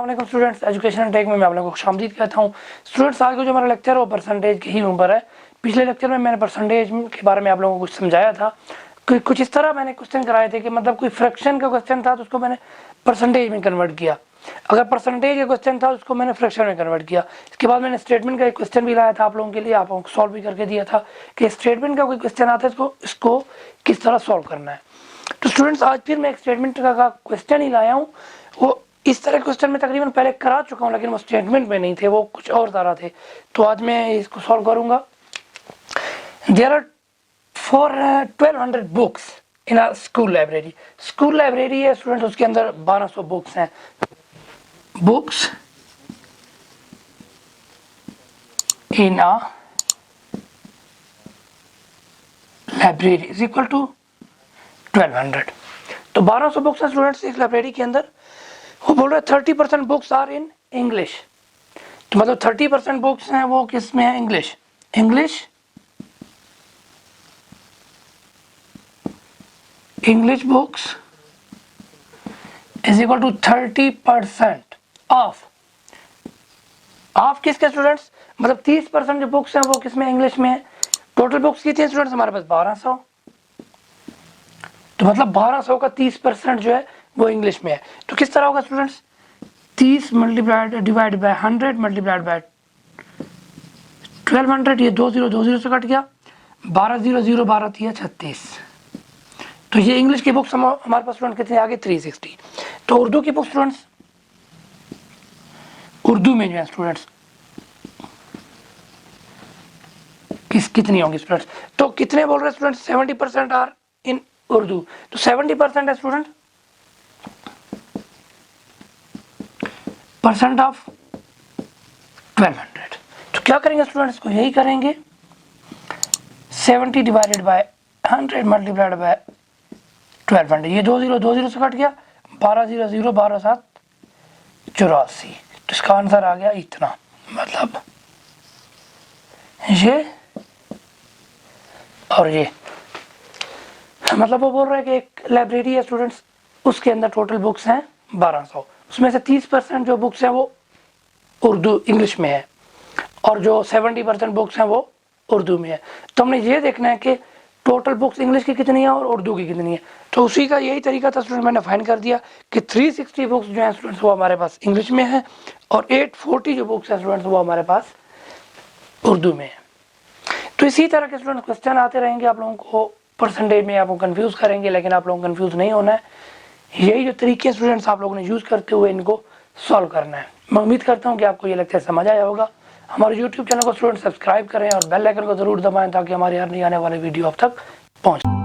अस्सलाम students, education take में मैं आप लोगों को खुशामदीद कहता हूँ। स्टूडेंट्स, आज का जो हमारा लेक्चर है वो परसेंटेज के ही ऊपर है। पिछले लेक्चर में मैंने परसेंटेज के बारे में आप लोगों को कुछ समझाया था कि कुछ इस तरह मैंने क्वेश्चन कराए थे कि मतलब कोई फ्रैक्शन का क्वेश्चन था तो उसको मैंने परसेंटेज में कन्वर्ट किया। अगर परसेंटेज का क्वेश्चन था उसको मैंने फ्रैक्शन में कन्वर्ट किया। इसके बाद मैंने स्टेटमेंट का एक क्वेश्चन भी लाया था आप लोगों के लिए, आप लोगों को सॉल्व भी करके दिया था कि स्टेटमेंट का कोई क्वेश्चन आता है इसको किस तरह सॉल्व करना है। तो स्टूडेंट्स, आज फिर मैं एक स्टेटमेंट का क्वेश्चन ही लाया हूँ। वो इस तरह क्वेश्चन में तकरीबन पहले करा चुका हूँ, लेकिन वो स्टेटमेंट में नहीं थे, वो कुछ और तरह थे। तो आज मैं इसको सॉल्व करूँगा। There are 1200 books in a school library. School library है स्टूडेंट्स, उसके अंदर 1200 बुक्स हैं। Books in a library is equal to 1200। तो 1200 बुक्स हैं स्टूडेंट्स इस लाइब्रेरी के अंदर। वो बोल रहे 30% बुक्स आर इन इंग्लिश। तो मतलब 30% बुक्स हैं वो किस में है? English. English books is equal to 30% of किसके स्टूडेंट्स? मतलब 30% जो बुक्स हैं वो किस में? इंग्लिश में है। टोटल बुक्स कितनी है स्टूडेंट्स हमारे पास? 1200। तो मतलब 1200 का 30% जो है वो इंग्लिश में है। तो किस तरह होगा students? 30 multiplied divide by 100 multiplied by 1200। ये 20 से कट गया, 12 0 0 12 थी 36। तो ये इंग्लिश की बुक्स हमारे पास स्टूडेंट कितने आ गए? 360। तो उर्दू की बुक स्टूडेंट्स, उर्दू में जो है स्टूडेंट्स कितनी होंगी स्टूडेंट्स? तो कितने बोल रहे हैं स्टूडेंट्स? 70% are in Urdu. तो 70% है स्टूडेंट परसेंट ऑफ 1200। तो क्या करेंगे स्टूडेंट्स? को यही करेंगे 70 डिवाइडेड बाय 100 मल्टीप्लाइड बाय 1200। ये 20 से कट गया, 12 0 0 12 7 84। तो इसका आंसर आ गया इतना। मतलब ये और ये, मतलब वो बोल रहे हैं कि एक लाइब्रेरी है स्टूडेंट्स, उसके अंदर टोटल बुक्स हैं 1200। उसमें से 30% जो बुक्स हैं वो उर्दू इंग्लिश में है और जो 70% बुक्स हैं वो उर्दू में है। तो हमने ये देखना है कि टोटल बुक्स इंग्लिश की कितनी है और उर्दू की कितनी है। तो उसी का यही तरीका था स्टूडेंट, मैंने फाइंड कर दिया कि 360 बुक्स जो हैं स्टूडेंट्स वो हमारे पास इंग्लिश में है और 840 जो बुक्स हैं स्टूडेंट्स वो हमारे पास उर्दू में है। तो इसी तरह के स्टूडेंट क्वेश्चन आते रहेंगे, आप लोगों को परसेंटेज में आपको कंफ्यूज करेंगे, लेकिन आप लोगों को कंफ्यूज नहीं होना है। यही जो तरीके स्टूडेंट्स आप लोगों ने यूज़ करते हुए इनको सॉल्व करना है। मैं उम्मीद करता हूँ कि आपको ये लेक्चर समझ आया होगा। हमारे यूट्यूब चैनल को स्टूडेंट सब्सक्राइब करें और बेल आइकन को ज़रूर दबाएं ताकि हमारी हर नई आने वाली वीडियो आप तक पहुँचे।